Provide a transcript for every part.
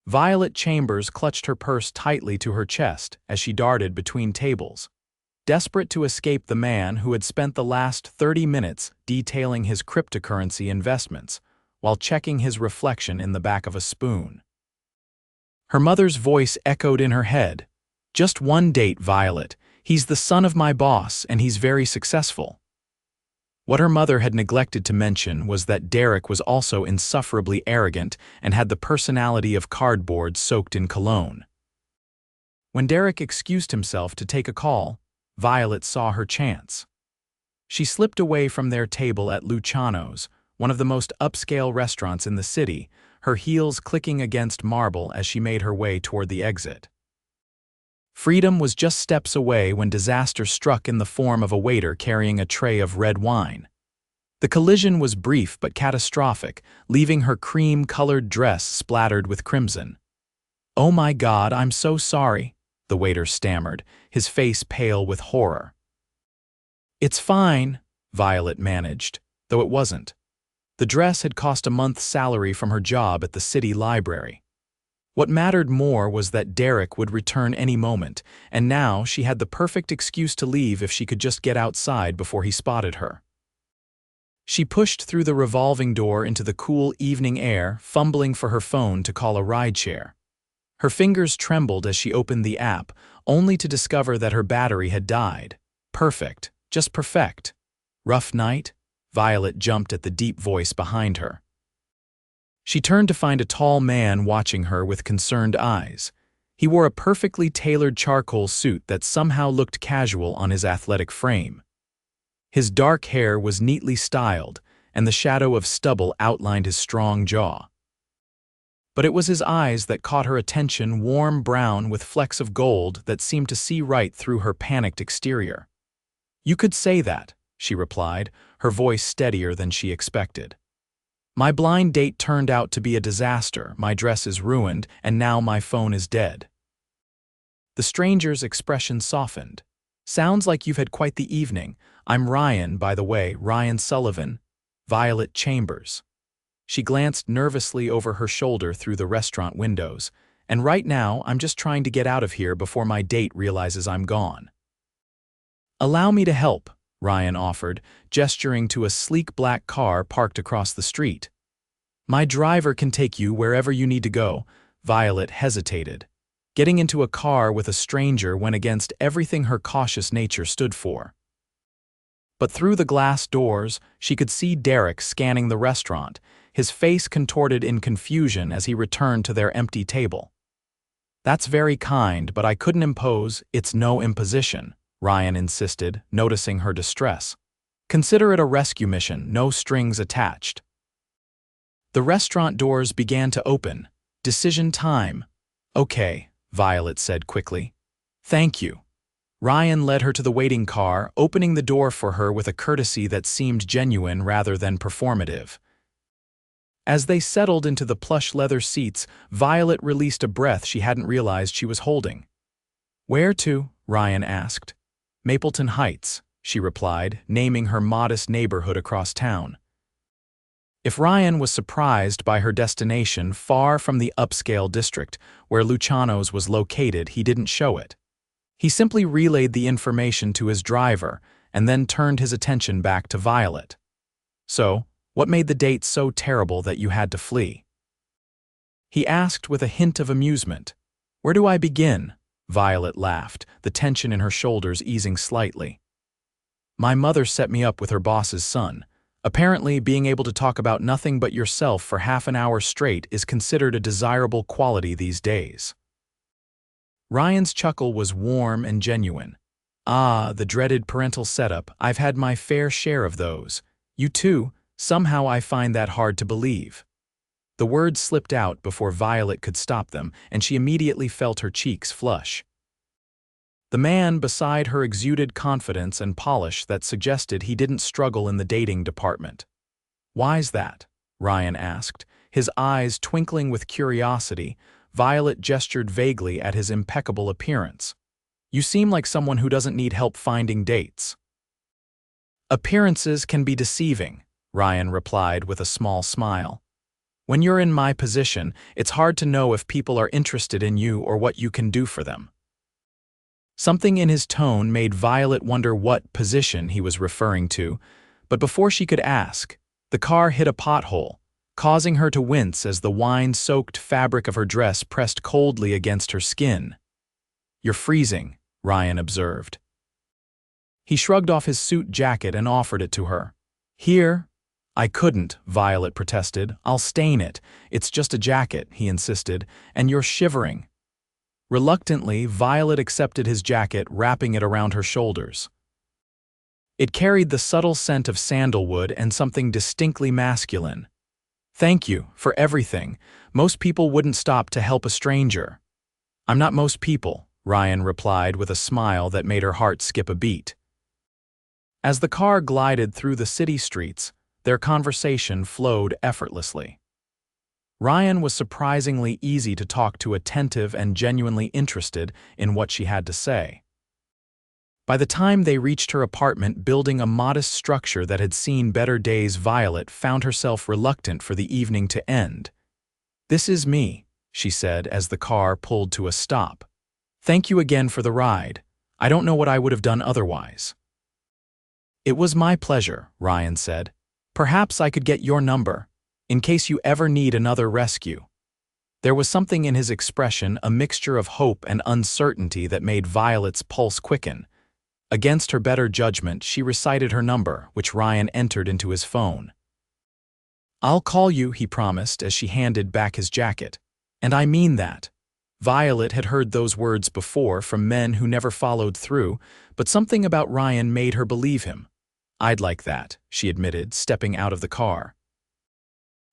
Violet Chambers clutched her purse tightly to her chest as she darted between tables, desperate to escape the man who had spent the last 30 minutes detailing his cryptocurrency investments while checking his reflection in the back of a spoon. Her mother's voice echoed in her head. "Just one date, Violet. He's the son of my boss, and he's very successful." What her mother had neglected to mention was that Derek was also insufferably arrogant and had the personality of cardboard soaked in cologne. When Derek excused himself to take a call, Violet saw her chance. She slipped away from their table at Luciano's, one of the most upscale restaurants in the city, her heels clicking against marble as she made her way toward the exit. Freedom was just steps away when disaster struck in the form of a waiter carrying a tray of red wine. The collision was brief but catastrophic, leaving her cream-colored dress splattered with crimson. "Oh my God, I'm so sorry," the waiter stammered, his face pale with horror. "It's fine," Violet managed, though it wasn't. The dress had cost a month's salary from her job at the city library. What mattered more was that Derek would return any moment, and now she had the perfect excuse to leave if she could just get outside before he spotted her. She pushed through the revolving door into the cool evening air, fumbling for her phone to call a rideshare. Her fingers trembled as she opened the app, only to discover that her battery had died. Perfect, just perfect. Rough night? Violet jumped at the deep voice behind her. She turned to find a tall man watching her with concerned eyes. He wore a perfectly tailored charcoal suit that somehow looked casual on his athletic frame. His dark hair was neatly styled, and the shadow of stubble outlined his strong jaw. But it was his eyes that caught her attention, warm brown with flecks of gold that seemed to see right through her panicked exterior. "You could say that," she replied, her voice steadier than she expected. "My blind date turned out to be a disaster, my dress is ruined, and now my phone is dead." The stranger's expression softened. "Sounds like you've had quite the evening. I'm Ryan, by the way, Ryan Sullivan, Violet Chambers." She glanced nervously over her shoulder through the restaurant windows. "And right now, I'm just trying to get out of here before my date realizes I'm gone." "Allow me to help," Ryan offered, gesturing to a sleek black car parked across the street. "My driver can take you wherever you need to go." Violet hesitated. Getting into a car with a stranger went against everything her cautious nature stood for. But through the glass doors, she could see Derek scanning the restaurant, his face contorted in confusion as he returned to their empty table. "That's very kind, but I couldn't impose. It's no imposition," Ryan insisted, noticing her distress. "Consider it a rescue mission, no strings attached." The restaurant doors began to open. "Decision time." "Okay," Violet said quickly. "Thank you." Ryan led her to the waiting car, opening the door for her with a courtesy that seemed genuine rather than performative. As they settled into the plush leather seats, Violet released a breath she hadn't realized she was holding. "Where to?" Ryan asked. "Mapleton Heights," she replied, naming her modest neighborhood across town. If Ryan was surprised by her destination far from the upscale district where Luciano's was located, he didn't show it. He simply relayed the information to his driver and then turned his attention back to Violet. "So, what made the date so terrible that you had to flee?" He asked with a hint of amusement. "Where do I begin?" Violet laughed, the tension in her shoulders easing slightly. "My mother set me up with her boss's son. Apparently, being able to talk about nothing but yourself for half an hour straight is considered a desirable quality these days." Ryan's chuckle was warm and genuine. "Ah, the dreaded parental setup. I've had my fair share of those. You too? Somehow I find that hard to believe." The words slipped out before Violet could stop them, and she immediately felt her cheeks flush. The man beside her exuded confidence and polish that suggested he didn't struggle in the dating department. "Why's that?" Ryan asked, his eyes twinkling with curiosity. Violet gestured vaguely at his impeccable appearance. "You seem like someone who doesn't need help finding dates." "Appearances can be deceiving," Ryan replied with a small smile. When you're in my position, it's hard to know if people are interested in you or what you can do for them." Something in his tone made Violet wonder what position he was referring to, but before she could ask, the car hit a pothole, causing her to wince as the wine-soaked fabric of her dress pressed coldly against her skin. "You're freezing," Ryan observed. He shrugged off his suit jacket and offered it to her. "Here?" "I couldn't," Violet protested. "I'll stain it. It's just a jacket," he insisted, "and you're shivering." Reluctantly, Violet accepted his jacket, wrapping it around her shoulders. It carried the subtle scent of sandalwood and something distinctly masculine. "Thank you for everything. Most people wouldn't stop to help a stranger." "I'm not most people," Ryan replied with a smile that made her heart skip a beat. As the car glided through the city streets, their conversation flowed effortlessly. Ryan was surprisingly easy to talk to, attentive and genuinely interested in what she had to say. By the time they reached her apartment building, a modest structure that had seen better days, Violet found herself reluctant for the evening to end. "This is me," she said as the car pulled to a stop. "Thank you again for the ride. I don't know what I would have done otherwise." "It was my pleasure," Ryan said. "Perhaps I could get your number, in case you ever need another rescue." There was something in his expression, a mixture of hope and uncertainty, that made Violet's pulse quicken. Against her better judgment, she recited her number, which Ryan entered into his phone. "I'll call you," he promised as she handed back his jacket. "And I mean that." Violet had heard those words before from men who never followed through, but something about Ryan made her believe him. "I'd like that," she admitted, stepping out of the car.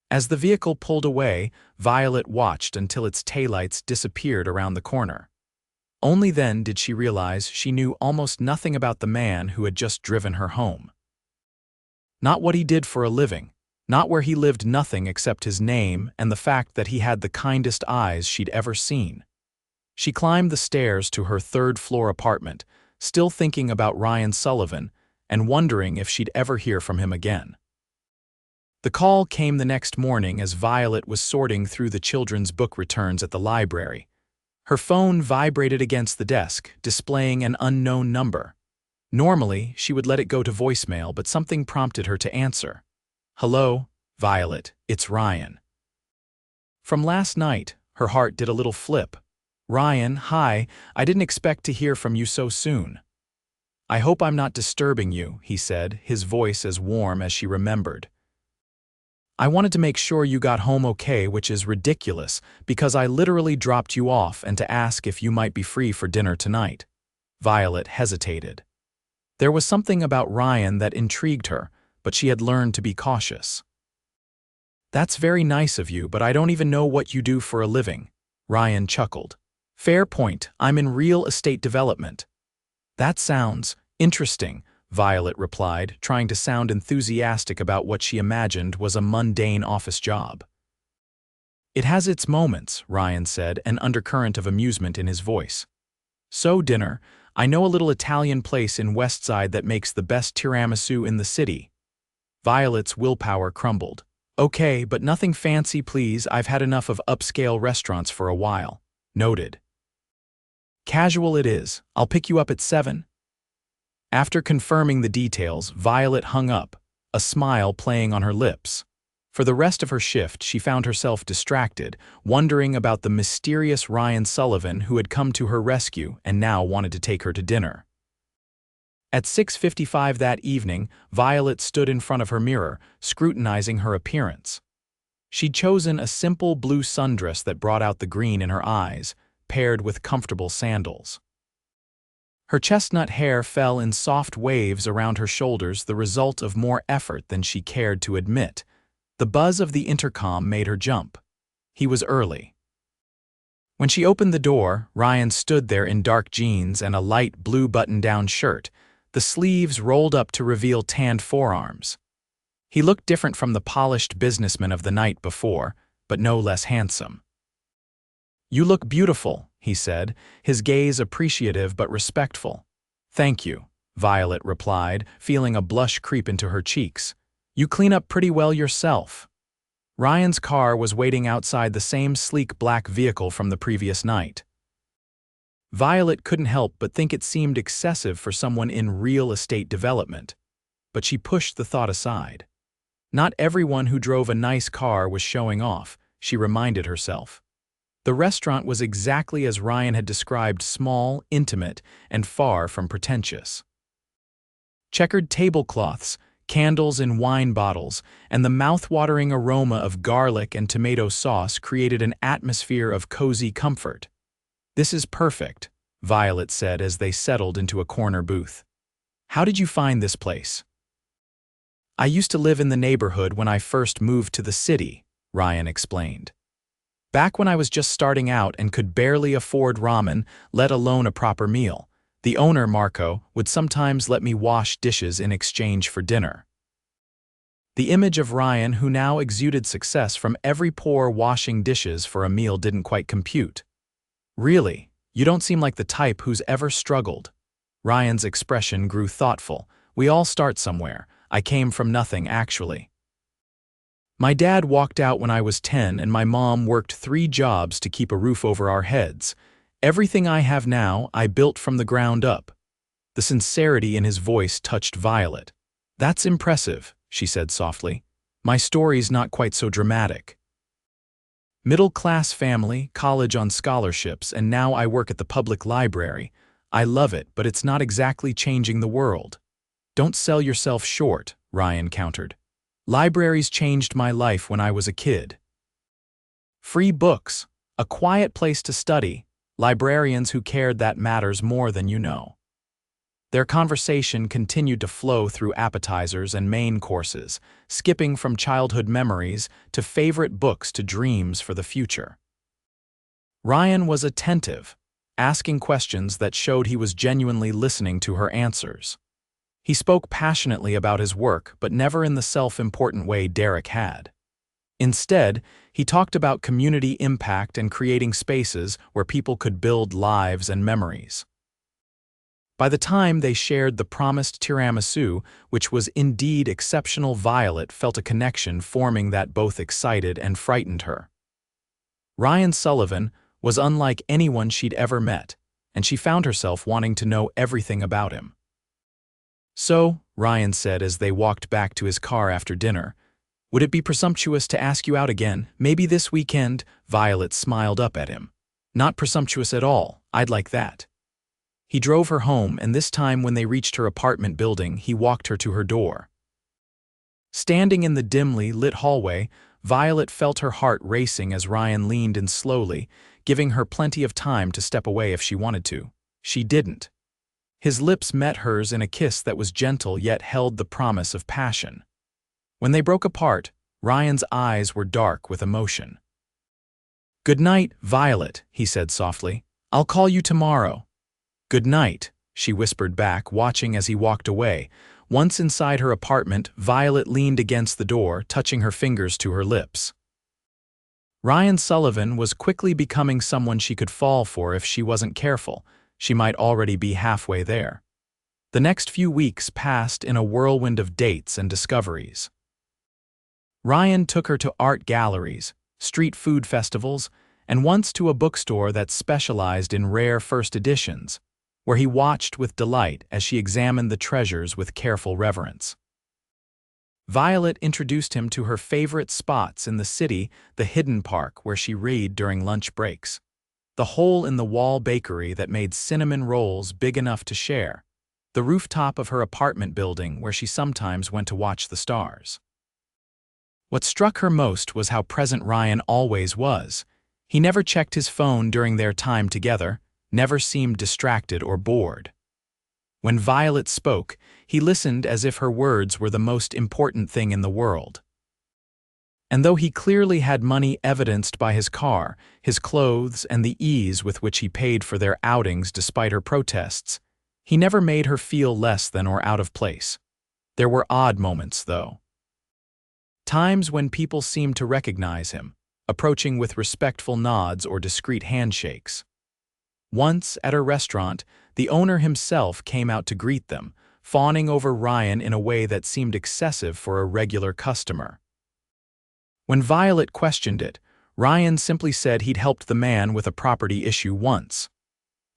As the vehicle pulled away, Violet watched until its taillights disappeared around the corner. Only then did she realize she knew almost nothing about the man who had just driven her home. Not what he did for a living, not where he lived, nothing except his name and the fact that he had the kindest eyes she'd ever seen. She climbed the stairs to her third-floor apartment, still thinking about Ryan Sullivan and wondering if she'd ever hear from him again. The call came the next morning as Violet was sorting through the children's book returns at the library. Her phone vibrated against the desk, displaying an unknown number. Normally, she would let it go to voicemail, but something prompted her to answer. "Hello, Violet, it's Ryan." From last night, her heart did a little flip. "Ryan, hi, I didn't expect to hear from you so soon." "I hope I'm not disturbing you," he said, his voice as warm as she remembered. "I wanted to make sure you got home okay, which is ridiculous, because I literally dropped you off, and to ask if you might be free for dinner tonight." Violet hesitated. There was something about Ryan that intrigued her, but she had learned to be cautious. "That's very nice of you, but I don't even know what you do for a living." Ryan chuckled. "Fair point, I'm in real estate development." "That sounds interesting," Violet replied, trying to sound enthusiastic about what she imagined was a mundane office job. "It has its moments," Ryan said, an undercurrent of amusement in his voice. "So dinner, I know a little Italian place in Westside that makes the best tiramisu in the city." Violet's willpower crumbled. "Okay, but nothing fancy, please. I've had enough of upscale restaurants for a while." "Noted." "Casual it is. I'll pick you up at 7. After confirming the details, Violet hung up, a smile playing on her lips. For the rest of her shift, she found herself distracted, wondering about the mysterious Ryan Sullivan who had come to her rescue and now wanted to take her to dinner. At 6:55 that evening, Violet stood in front of her mirror, scrutinizing her appearance. She'd chosen a simple blue sundress that brought out the green in her eyes, paired with comfortable sandals. Her chestnut hair fell in soft waves around her shoulders, the result of more effort than she cared to admit. The buzz of the intercom made her jump. He was early. When she opened the door, Ryan stood there in dark jeans and a light blue button-down shirt, the sleeves rolled up to reveal tanned forearms. He looked different from the polished businessman of the night before, but no less handsome. "You look beautiful," he said, his gaze appreciative but respectful. "Thank you," Violet replied, feeling a blush creep into her cheeks. "You clean up pretty well yourself." Ryan's car was waiting outside the same sleek black vehicle from the previous night. Violet couldn't help but think it seemed excessive for someone in real estate development, but she pushed the thought aside. Not everyone who drove a nice car was showing off, she reminded herself. The restaurant was exactly as Ryan had described: small, intimate, and far from pretentious. Checkered tablecloths, candles in wine bottles, and the mouth-watering aroma of garlic and tomato sauce created an atmosphere of cozy comfort. "This is perfect," Violet said as they settled into a corner booth. "How did you find this place?" "I used to live in the neighborhood when I first moved to the city," Ryan explained. "Back when I was just starting out and could barely afford ramen, let alone a proper meal, the owner, Marco, would sometimes let me wash dishes in exchange for dinner." The image of Ryan, who now exuded success from every pore washing dishes for a meal, didn't quite compute. "Really, you don't seem like the type who's ever struggled." Ryan's expression grew thoughtful. "We all start somewhere. I came from nothing, actually. My dad walked out when I was 10 and my mom worked 3 jobs to keep a roof over our heads. Everything I have now, I built from the ground up." The sincerity in his voice touched Violet. "That's impressive," she said softly. "My story's not quite so dramatic. Middle-class family, college on scholarships, and now I work at the public library. I love it, but it's not exactly changing the world." "Don't sell yourself short," Ryan countered. "Libraries changed my life when I was a kid. Free books, a quiet place to study, librarians who cared. That matters more than you know." Their conversation continued to flow through appetizers and main courses, skipping from childhood memories to favorite books to dreams for the future. Ryan was attentive, asking questions that showed he was genuinely listening to her answers. He spoke passionately about his work, but never in the self-important way Derek had. Instead, he talked about community impact and creating spaces where people could build lives and memories. By the time they shared the promised tiramisu, which was indeed exceptional, Violet felt a connection forming that both excited and frightened her. Ryan Sullivan was unlike anyone she'd ever met, and she found herself wanting to know everything about him. "So," Ryan said as they walked back to his car after dinner, "would it be presumptuous to ask you out again, maybe this weekend?" Violet smiled up at him. "Not presumptuous at all, I'd like that." He drove her home, and this time when they reached her apartment building, he walked her to her door. Standing in the dimly lit hallway, Violet felt her heart racing as Ryan leaned in slowly, giving her plenty of time to step away if she wanted to. She didn't. His lips met hers in a kiss that was gentle yet held the promise of passion. When they broke apart, Ryan's eyes were dark with emotion. "Good night, Violet," he said softly. "I'll call you tomorrow." "Good night," she whispered back, watching as he walked away. Once inside her apartment, Violet leaned against the door, touching her fingers to her lips. Ryan Sullivan was quickly becoming someone she could fall for if she wasn't careful. She might already be halfway there. The next few weeks passed in a whirlwind of dates and discoveries. Ryan took her to art galleries, street food festivals, and once to a bookstore that specialized in rare first editions, where he watched with delight as she examined the treasures with careful reverence. Violet introduced him to her favorite spots in the city, the hidden park where she read during lunch breaks, the hole-in-the-wall bakery that made cinnamon rolls big enough to share, the rooftop of her apartment building where she sometimes went to watch the stars. What struck her most was how present Ryan always was. He never checked his phone during their time together, never seemed distracted or bored. When Violet spoke, he listened as if her words were the most important thing in the world. And though he clearly had money evidenced by his car, his clothes, and the ease with which he paid for their outings despite her protests, he never made her feel less than or out of place. There were odd moments, though. Times when people seemed to recognize him, approaching with respectful nods or discreet handshakes. Once, at a restaurant, the owner himself came out to greet them, fawning over Ryan in a way that seemed excessive for a regular customer. When Violet questioned it, Ryan simply said he'd helped the man with a property issue once.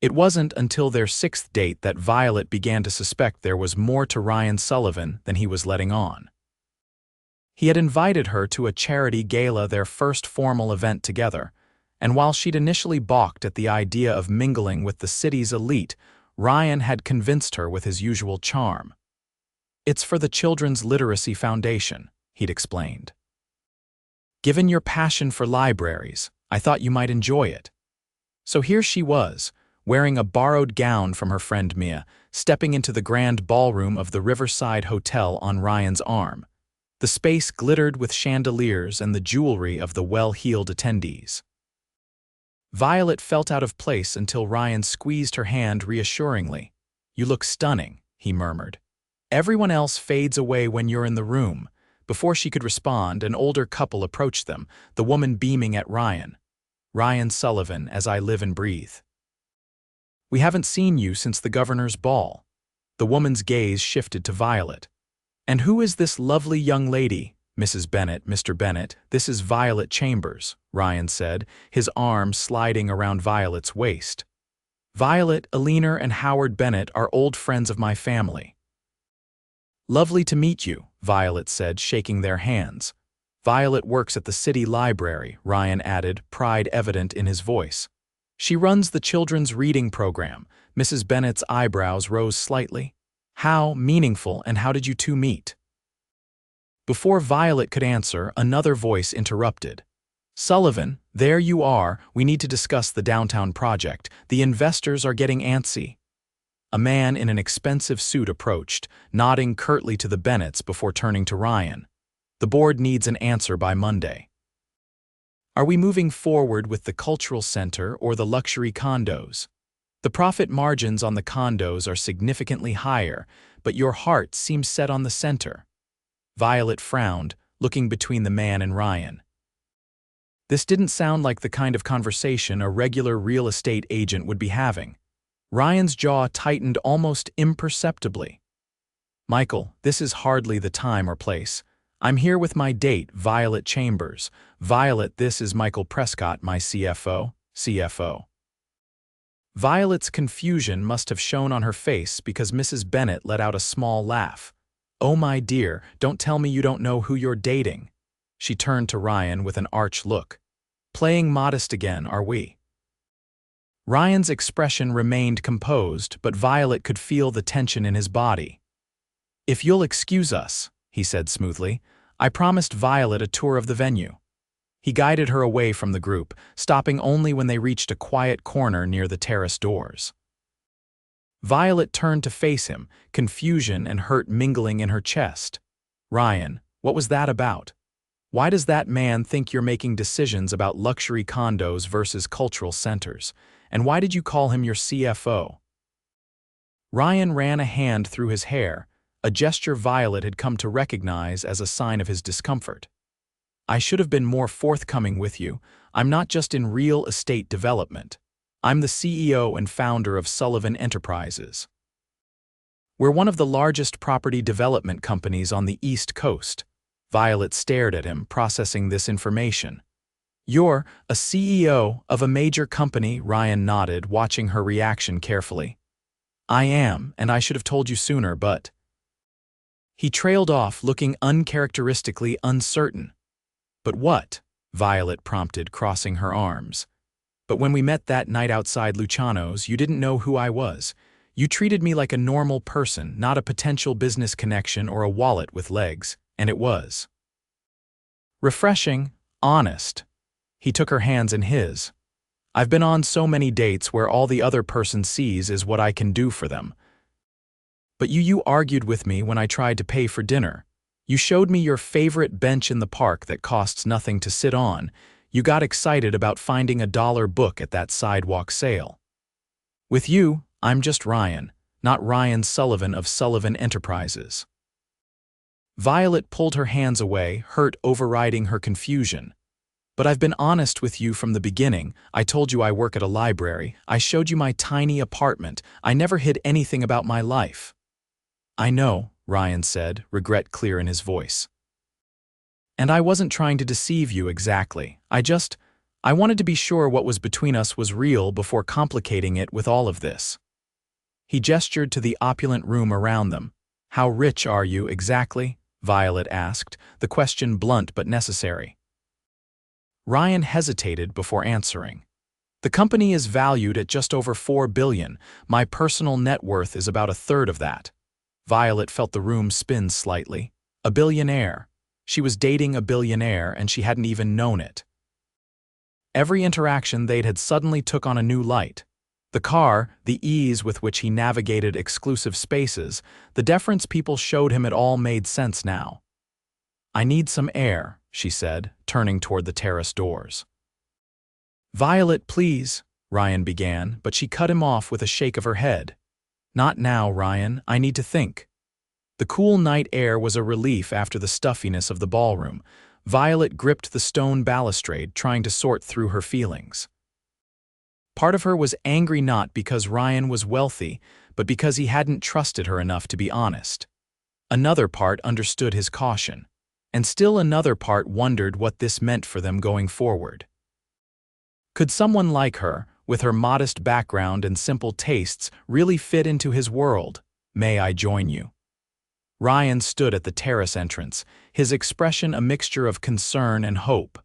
It wasn't until their sixth date that Violet began to suspect there was more to Ryan Sullivan than he was letting on. He had invited her to a charity gala, their first formal event together, and while she'd initially balked at the idea of mingling with the city's elite, Ryan had convinced her with his usual charm. "It's for the Children's Literacy Foundation," he'd explained. "Given your passion for libraries, I thought you might enjoy it." So here she was, wearing a borrowed gown from her friend Mia, stepping into the grand ballroom of the Riverside Hotel on Ryan's arm. The space glittered with chandeliers and the jewelry of the well-heeled attendees. Violet felt out of place until Ryan squeezed her hand reassuringly. "You look stunning," he murmured. "Everyone else fades away when you're in the room." Before she could respond, an older couple approached them, the woman beaming at Ryan. "Ryan Sullivan, as I live and breathe. We haven't seen you since the governor's ball." The woman's gaze shifted to Violet. "And who is this lovely young lady?" "Mrs. Bennett, Mr. Bennett, this is Violet Chambers," Ryan said, his arm sliding around Violet's waist. "Violet, Alina, and Howard Bennett are old friends of my family." "Lovely to meet you," Violet said, shaking their hands. "Violet works at the city library," Ryan added, pride evident in his voice. "She runs the children's reading program." Mrs. Bennett's eyebrows rose slightly. "How meaningful, and how did you two meet?" Before Violet could answer, another voice interrupted. "Sullivan, there you are. We need to discuss the downtown project. The investors are getting antsy." A man in an expensive suit approached, nodding curtly to the Bennetts before turning to Ryan. "The board needs an answer by Monday. Are we moving forward with the cultural center or the luxury condos? The profit margins on the condos are significantly higher, but your heart seems set on the center." Violet frowned, looking between the man and Ryan. This didn't sound like the kind of conversation a regular real estate agent would be having. Ryan's jaw tightened almost imperceptibly. "Michael, this is hardly the time or place. I'm here with my date, Violet Chambers. Violet, this is Michael Prescott, my CFO. Violet's confusion must have shown on her face because Mrs. Bennett let out a small laugh. "Oh my dear, don't tell me you don't know who you're dating." She turned to Ryan with an arch look. "Playing modest again, are we?" Ryan's expression remained composed, but Violet could feel the tension in his body. "If you'll excuse us," he said smoothly, "I promised Violet a tour of the venue." He guided her away from the group, stopping only when they reached a quiet corner near the terrace doors. Violet turned to face him, confusion and hurt mingling in her chest. "Ryan, what was that about? Why does that man think you're making decisions about luxury condos versus cultural centers? And why did you call him your CFO?" Ryan ran a hand through his hair, a gesture Violet had come to recognize as a sign of his discomfort. "I should have been more forthcoming with you. I'm not just in real estate development. I'm the CEO and founder of Sullivan Enterprises. We're one of the largest property development companies on the East Coast." Violet stared at him, processing this information. "You're a CEO of a major company," Ryan nodded, watching her reaction carefully. "I am, and I should have told you sooner, but—" He trailed off, looking uncharacteristically uncertain. "But what?" Violet prompted, crossing her arms. "But when we met that night outside Luciano's, you didn't know who I was. You treated me like a normal person, not a potential business connection or a wallet with legs, and it was refreshing, honest." He took her hands in his. "I've been on so many dates where all the other person sees is what I can do for them. But you argued with me when I tried to pay for dinner. You showed me your favorite bench in the park that costs nothing to sit on. You got excited about finding a $1 book at that sidewalk sale. With you, I'm just Ryan, not Ryan Sullivan of Sullivan Enterprises." Violet pulled her hands away, hurt overriding her confusion. "But I've been honest with you from the beginning. I told you I work at a library. I showed you my tiny apartment. I never hid anything about my life." "I know," Ryan said, regret clear in his voice. And I wasn't trying to deceive you exactly. I wanted to be sure what was between us was real before complicating it with all of this. He gestured to the opulent room around them. How rich are you exactly? Violet asked, the question blunt but necessary. Ryan hesitated before answering. The company is valued at just over $4 billion. My personal net worth is about a third of that. Violet felt the room spin slightly. A billionaire. She was dating a billionaire and she hadn't even known it. Every interaction they'd had suddenly took on a new light. The car, the ease with which he navigated exclusive spaces, the deference people showed him, it all made sense now. I need some air, she said, turning toward the terrace doors. Violet, please, Ryan began, but she cut him off with a shake of her head. Not now, Ryan, I need to think. The cool night air was a relief after the stuffiness of the ballroom. Violet gripped the stone balustrade, trying to sort through her feelings. Part of her was angry not because Ryan was wealthy, but because he hadn't trusted her enough to be honest. Another part understood his caution, and still another part wondered what this meant for them going forward. Could someone like her, with her modest background and simple tastes, really fit into his world? May I join you? Ryan stood at the terrace entrance, his expression a mixture of concern and hope.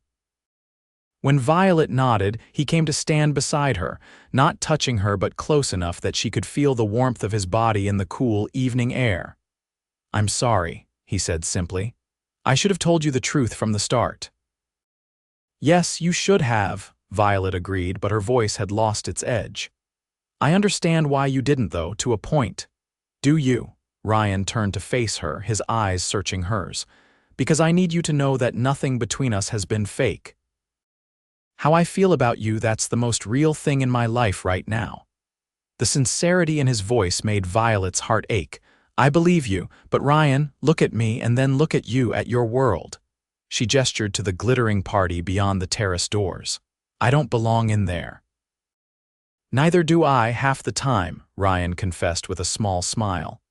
When Violet nodded, he came to stand beside her, not touching her but close enough that she could feel the warmth of his body in the cool evening air. I'm sorry, he said simply. I should have told you the truth from the start. Yes, you should have, Violet agreed, but her voice had lost its edge. I understand why you didn't, though, to a point. Do you? Ryan turned to face her, his eyes searching hers. Because I need you to know that nothing between us has been fake. How I feel about you, that's the most real thing in my life right now. The sincerity in his voice made Violet's heart ache. I believe you, but Ryan, look at me and then look at you, at your world. She gestured to the glittering party beyond the terrace doors. I don't belong in there. Neither do I half the time, Ryan confessed with a small smile.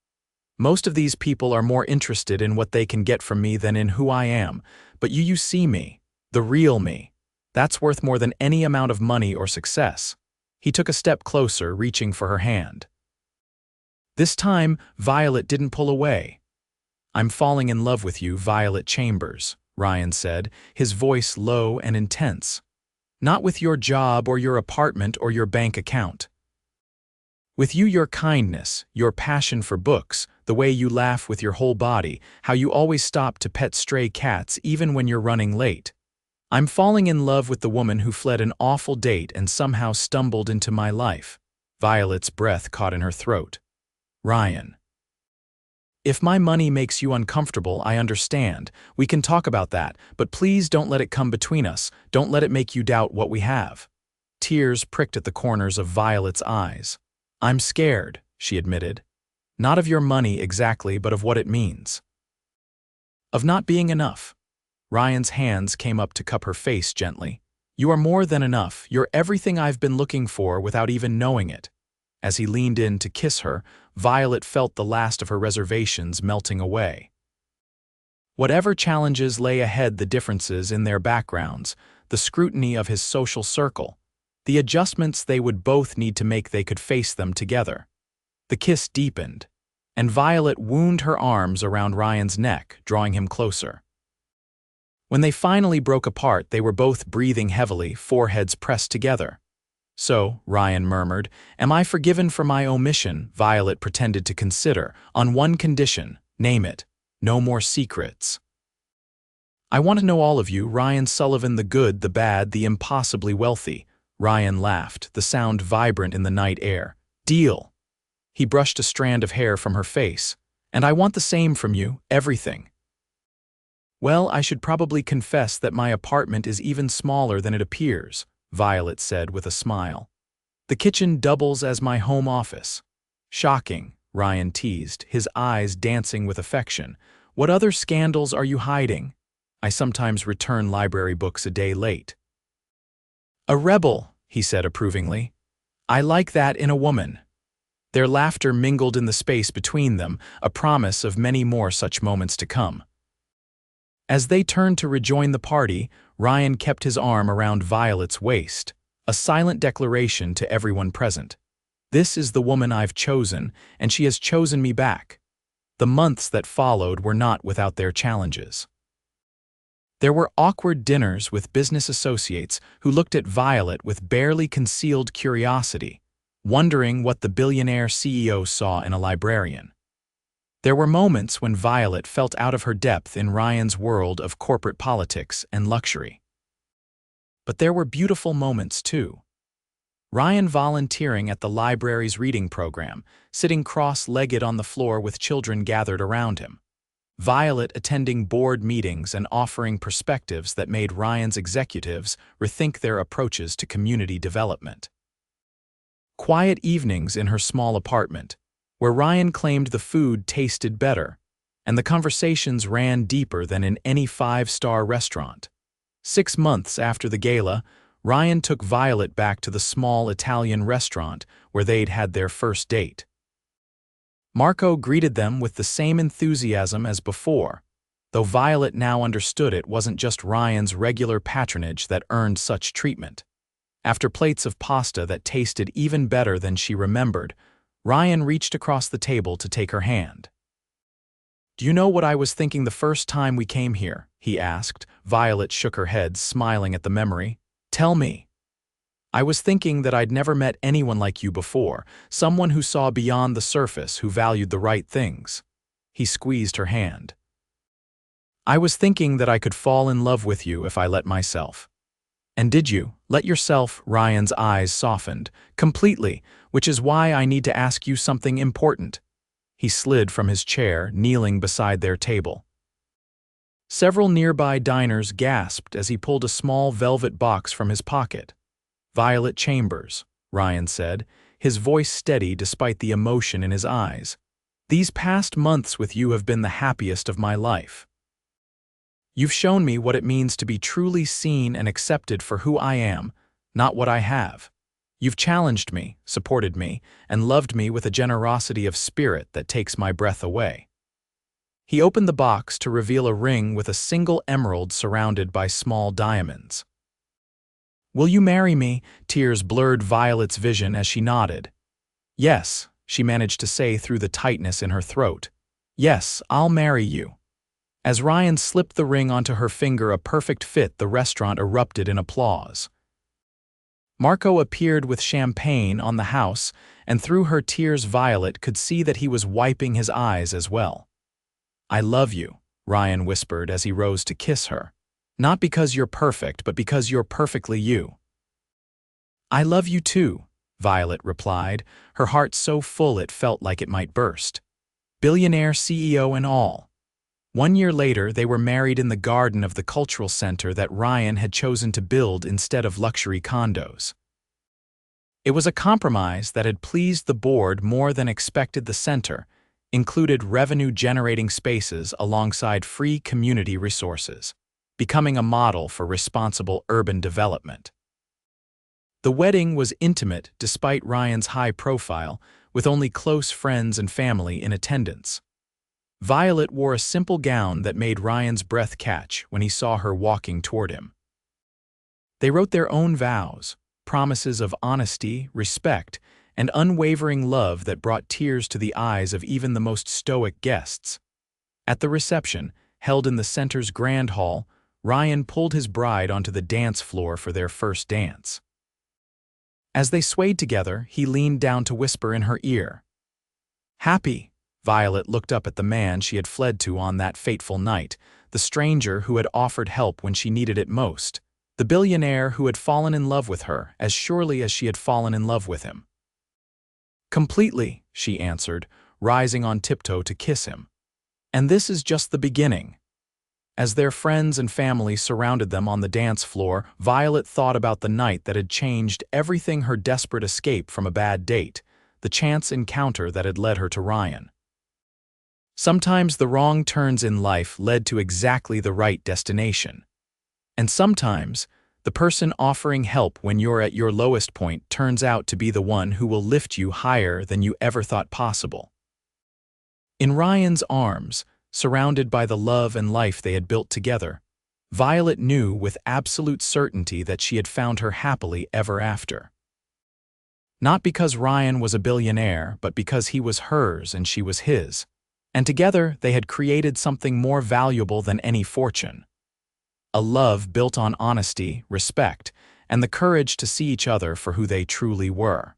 Most of these people are more interested in what they can get from me than in who I am, but you see me, the real me. That's worth more than any amount of money or success. He took a step closer, reaching for her hand. This time, Violet didn't pull away. I'm falling in love with you, Violet Chambers, Ryan said, his voice low and intense. Not with your job or your apartment or your bank account. With you, your kindness, your passion for books, the way you laugh with your whole body, how you always stop to pet stray cats even when you're running late. I'm falling in love with the woman who fled an awful date and somehow stumbled into my life. Violet's breath caught in her throat. Ryan. If my money makes you uncomfortable, I understand. We can talk about that, but please don't let it come between us. Don't let it make you doubt what we have. Tears pricked at the corners of Violet's eyes. I'm scared, she admitted. Not of your money exactly, but of what it means. Of not being enough. Ryan's hands came up to cup her face gently. You are more than enough. You're everything I've been looking for without even knowing it. As he leaned in to kiss her, Violet felt the last of her reservations melting away. Whatever challenges lay ahead, the differences in their backgrounds, the scrutiny of his social circle, the adjustments they would both need to make, they could face them together. The kiss deepened, and Violet wound her arms around Ryan's neck, drawing him closer. When they finally broke apart, they were both breathing heavily, foreheads pressed together. So, Ryan murmured, am I forgiven for my omission? Violet pretended to consider, on one condition, name it, no more secrets. I want to know all of you, Ryan Sullivan, the good, the bad, the impossibly wealthy. Ryan laughed, the sound vibrant in the night air. Deal. He brushed a strand of hair from her face. And I want the same from you, everything. Well, I should probably confess that my apartment is even smaller than it appears, Violet said with a smile. The kitchen doubles as my home office. Shocking, Ryan teased, his eyes dancing with affection. What other scandals are you hiding? I sometimes return library books a day late. A rebel, he said approvingly. I like that in a woman. Their laughter mingled in the space between them, a promise of many more such moments to come. As they turned to rejoin the party, Ryan kept his arm around Violet's waist, a silent declaration to everyone present. This is the woman I've chosen, and she has chosen me back. The months that followed were not without their challenges. There were awkward dinners with business associates who looked at Violet with barely concealed curiosity, wondering what the billionaire CEO saw in a librarian. There were moments when Violet felt out of her depth in Ryan's world of corporate politics and luxury. But there were beautiful moments too. Ryan volunteering at the library's reading program, sitting cross-legged on the floor with children gathered around him. Violet attending board meetings and offering perspectives that made Ryan's executives rethink their approaches to community development. Quiet evenings in her small apartment, where Ryan claimed the food tasted better, and the conversations ran deeper than in any five-star restaurant. 6 months after the gala, Ryan took Violet back to the small Italian restaurant where they'd had their first date. Marco greeted them with the same enthusiasm as before, though Violet now understood it wasn't just Ryan's regular patronage that earned such treatment. After plates of pasta that tasted even better than she remembered, Ryan reached across the table to take her hand. "Do you know what I was thinking the first time we came here?" he asked. Violet shook her head, smiling at the memory. "Tell me." "I was thinking that I'd never met anyone like you before, someone who saw beyond the surface, who valued the right things." He squeezed her hand. "I was thinking that I could fall in love with you if I let myself." "And did you let yourself?" Ryan's eyes softened. "Completely, which is why I need to ask you something important." He slid from his chair, kneeling beside their table. Several nearby diners gasped as he pulled a small velvet box from his pocket. "Violet Chambers," Ryan said, his voice steady despite the emotion in his eyes. "These past months with you have been the happiest of my life. You've shown me what it means to be truly seen and accepted for who I am, not what I have. You've challenged me, supported me, and loved me with a generosity of spirit that takes my breath away." He opened the box to reveal a ring with a single emerald surrounded by small diamonds. "Will you marry me?" Tears blurred Violet's vision as she nodded. "Yes," she managed to say through the tightness in her throat. "Yes, I'll marry you." As Ryan slipped the ring onto her finger, a perfect fit, the restaurant erupted in applause. Marco appeared with champagne on the house, and through her tears Violet could see that he was wiping his eyes as well. "I love you," Ryan whispered as he rose to kiss her. "Not because you're perfect, but because you're perfectly you." "I love you too," Violet replied, her heart so full it felt like it might burst. Billionaire CEO and all. 1 year later, they were married in the garden of the cultural center that Ryan had chosen to build instead of luxury condos. It was a compromise that had pleased the board more than expected. The center included revenue-generating spaces alongside free community resources, becoming a model for responsible urban development. The wedding was intimate despite Ryan's high profile, with only close friends and family in attendance. Violet wore a simple gown that made Ryan's breath catch when he saw her walking toward him. They wrote their own vows, promises of honesty, respect, and unwavering love that brought tears to the eyes of even the most stoic guests. At the reception, held in the center's grand hall, Ryan pulled his bride onto the dance floor for their first dance. As they swayed together, he leaned down to whisper in her ear. "Happy?" Violet looked up at the man she had fled to on that fateful night, the stranger who had offered help when she needed it most, the billionaire who had fallen in love with her as surely as she had fallen in love with him. "Completely," she answered, rising on tiptoe to kiss him. "And this is just the beginning." As their friends and family surrounded them on the dance floor, Violet thought about the night that had changed everything, her desperate escape from a bad date, the chance encounter that had led her to Ryan. Sometimes the wrong turns in life led to exactly the right destination. And sometimes, the person offering help when you're at your lowest point turns out to be the one who will lift you higher than you ever thought possible. In Ryan's arms, surrounded by the love and life they had built together, Violet knew with absolute certainty that she had found her happily ever after. Not because Ryan was a billionaire, but because he was hers and she was his. And together they had created something more valuable than any fortune. A love built on honesty, respect, and the courage to see each other for who they truly were.